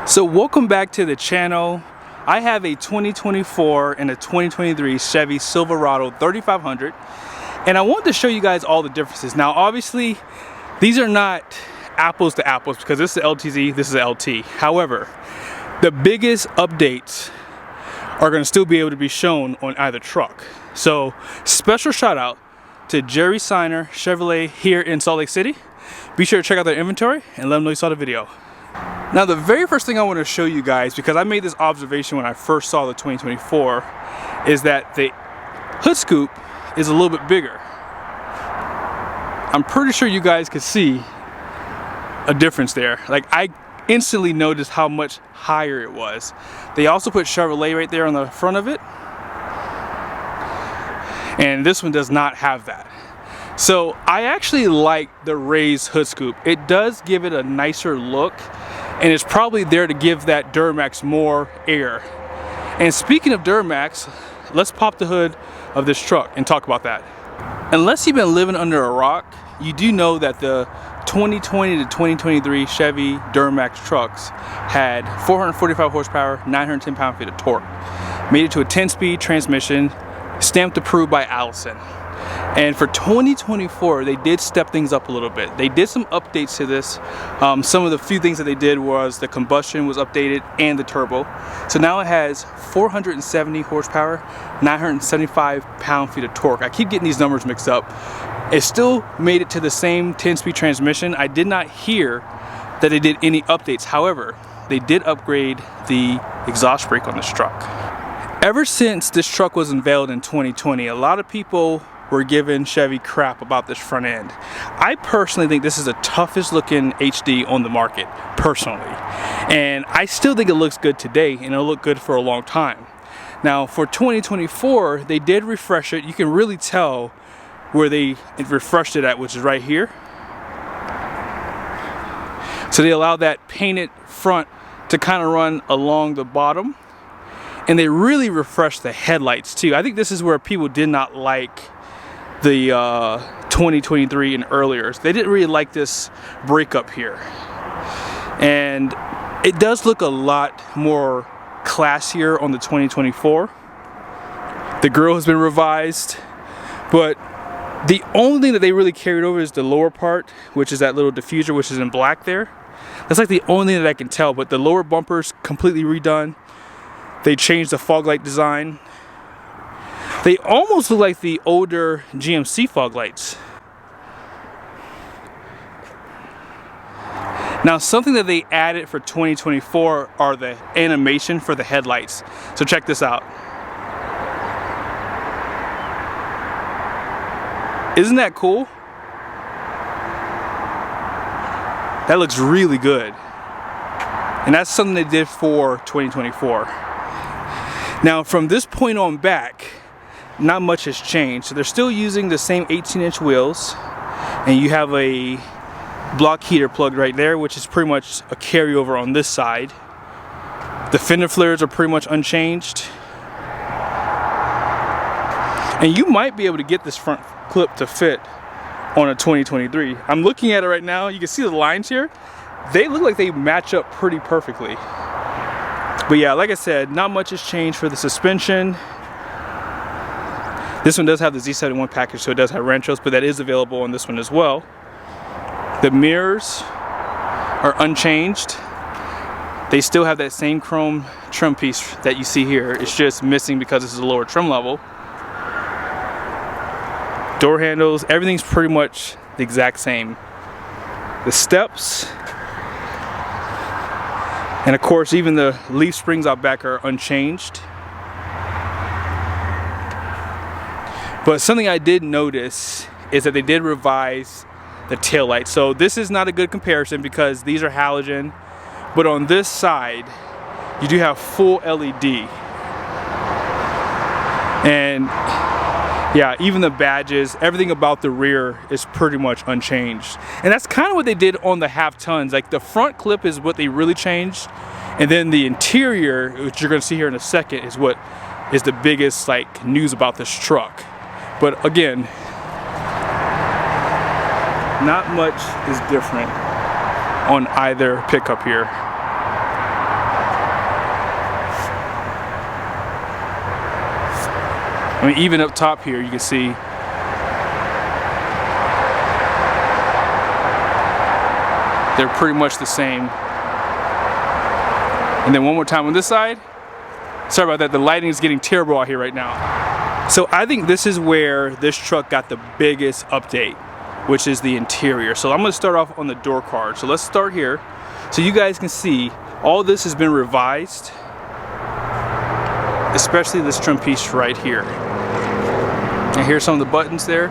So welcome back to the channel. I have a 2024 and a 2023 Chevy Silverado 3500, and I wanted to show you guys all the differences. Now obviously these are not apples to apples because this is LTZ, this is LT. However, the biggest updates are going to still be able to be shown on either truck. So special shout out to Jerry Seiner Chevrolet here in Salt Lake City. Be sure to check out their inventory and let them know you saw the video. Now the very first thing I want to show you guys, because I made this observation when I first saw the 2024, is that the hood scoop is a little bit bigger. I'm pretty sure you guys could see a difference there. Like, I instantly noticed how much higher it was. They also put Chevrolet right there on the front of it, and this one does not have that. So I actually like the raised hood scoop. It does give it a nicer look, and it's probably there to give that Duramax more air. And speaking of Duramax, let's pop the hood of this truck and talk about that. Unless you've been living under a rock, you do know that the 2020 to 2023 Chevy Duramax trucks had 445 horsepower, 910 pound-feet of torque. Made it to a 10-speed transmission, stamped approved by Allison. And for 2024, they did step things up a little bit. They did some updates to this. Some of the few things that they did was the combustion was updated and the turbo. So now it has 470 horsepower, 975 pound-feet of torque. I keep getting these numbers mixed up. It still made it to the same 10-speed transmission. I did not hear that they did any updates. However, they did upgrade the exhaust brake on this truck. Ever since this truck was unveiled in 2020, a lot of people were giving Chevy crap about this front end. I personally think this is the toughest looking HD on the market, personally. And I still think it looks good today, and it'll look good for a long time. Now for 2024, they did refresh it. You can really tell where they refreshed it at, which is right here. So they allowed that painted front to kind of run along the bottom. And they really refreshed the headlights too. I think this is where people did not like the 2023 and earlier. They didn't really like this breakup here. And it does look a lot more classier on the 2024. The grille has been revised, but the only thing that they really carried over is the lower part, which is that little diffuser, which is in black there. That's like the only thing that I can tell, but the lower bumper's completely redone. They changed the fog light design. They almost look like the older GMC fog lights. Now something that they added for 2024 are the animation for the headlights. So check this out. Isn't that cool? That looks really good. And that's something they did for 2024. Now from this point on back, not much has changed. So they're still using the same 18-inch wheels, and you have a block heater plugged right there, which is pretty much a carryover on this side. The fender flares are pretty much unchanged. And you might be able to get this front clip to fit on a 2023. I'm looking at it right now. You can see the lines here. They look like they match up pretty perfectly. But yeah, like I said, not much has changed for the suspension. This one does have the Z71 package, so it does have wrench but that is available on this one as well. The mirrors are unchanged. They still have that same chrome trim piece that you see here. It's just missing because this is a lower trim level. Door handles, everything's pretty much the exact same. The steps, and of course even the leaf springs out back are unchanged. But something I did notice is that they did revise the taillight. So this is not a good comparison because these are halogen, but on this side you do have full LED. And yeah, even the badges, everything about the rear is pretty much unchanged. And that's kind of what they did on the half tons. Like the front clip is what they really changed, and then the interior, which you're going to see here in a second, is what is the biggest like news about this truck. But again, not much is different on either pickup here. I mean, even up top here, you can see they're pretty much the same. And then one more time on this side. Sorry about that, the lighting is getting terrible out here right now. So I think this is where this truck got the biggest update, which is the interior. So I'm gonna start off on the door card. So let's start here. So you guys can see all this has been revised, especially this trim piece right here. And here's some of the buttons there.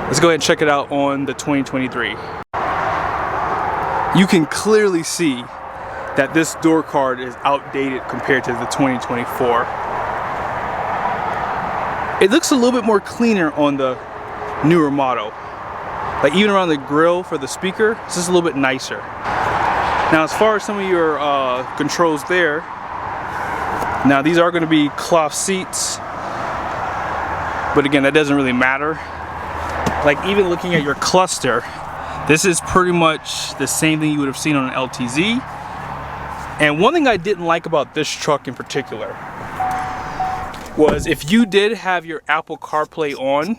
Let's go ahead and check it out on the 2023. You can clearly see that this door card is outdated compared to the 2024. It looks a little bit more cleaner on the newer model. Like even around the grill for the speaker, it's just a little bit nicer. Now as far as some of your controls there, now these are going to be cloth seats, but again that doesn't really matter. Like even looking at your cluster, this is pretty much the same thing you would have seen on an LTZ. And one thing I didn't like about this truck in particular was if you did have your Apple CarPlay on,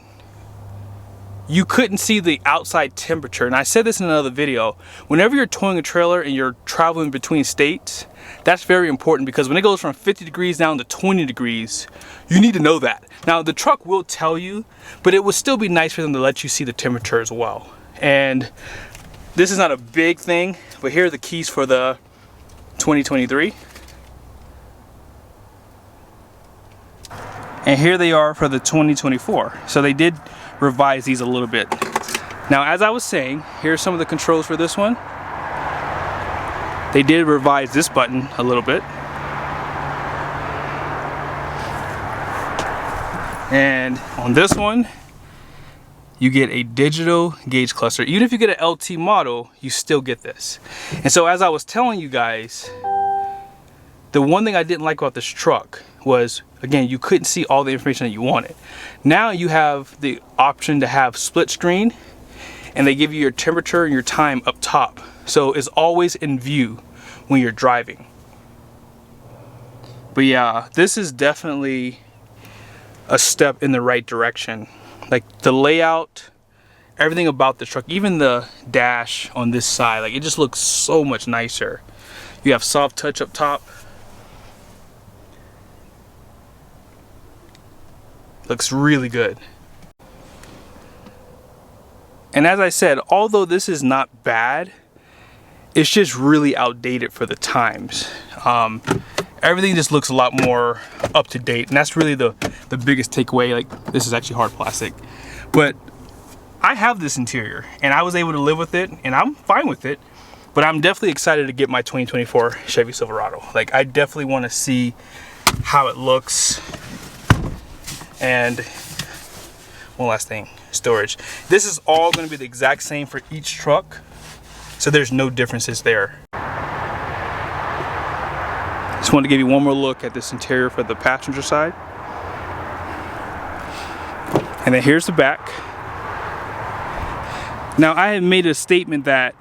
you couldn't see the outside temperature. And I said this in another video, whenever you're towing a trailer and you're traveling between states, that's very important because when it goes from 50 degrees down to 20 degrees, you need to know that. Now the truck will tell you, but it would still be nice for them to let you see the temperature as well. And this is not a big thing, but here are the keys for the 2023. And here they are for the 2024. So they did revise these a little bit. Now, as I was saying, here's some of the controls for this one. They did revise this button a little bit. And on this one, you get a digital gauge cluster. Even if you get an LT model, you still get this. And so as I was telling you guys, the one thing I didn't like about this truck was, again, you couldn't see all the information that you wanted. Now you have the option to have split screen, and they give you your temperature and your time up top. So it's always in view when you're driving. But yeah, this is definitely a step in the right direction. Like the layout, everything about the truck, even the dash on this side, like it just looks so much nicer. You have soft touch up top. Looks really good. And as I said, although this is not bad, it's just really outdated for the times. Everything just looks a lot more up to date, and that's really the biggest takeaway. Like, this is actually hard plastic, but I have this interior and I was able to live with it and I'm fine with it. But I'm definitely excited to get my 2024 Chevy Silverado. Like, I definitely want to see how it looks. And one last thing, storage. This is all going to be the exact same for each truck, so there's no differences there. Just wanted to give you one more look at this interior for the passenger side. And then here's the back. Now I have made a statement that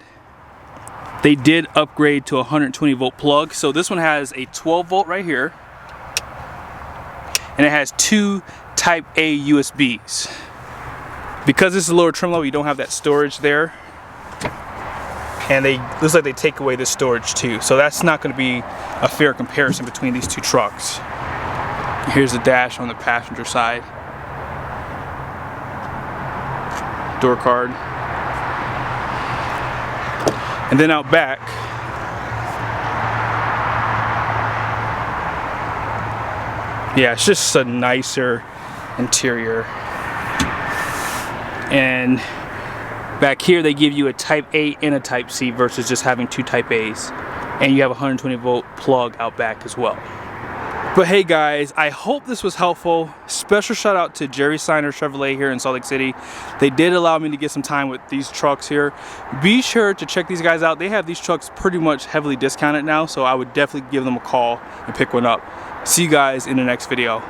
they did upgrade to a 120 volt plug. So this one has a 12 volt right here, and it has two Type A USBs. Because this is a lower trim level, you don't have that storage there. And looks like they take away this storage too. So that's not going to be a fair comparison between these two trucks. Here's the dash on the passenger side. Door card. And then out back, yeah, it's just a nicer interior. And back here they give you a Type A and a Type C versus just having two Type A's. And you have a 120 volt plug out back as well. But hey guys, I hope this was helpful. Special shout out to Seiner Chevrolet here in Salt Lake City. They did allow me to get some time with these trucks here. Be sure to check these guys out. They have these trucks pretty much heavily discounted now, so I would definitely give them a call and pick one up. See you guys in the next video.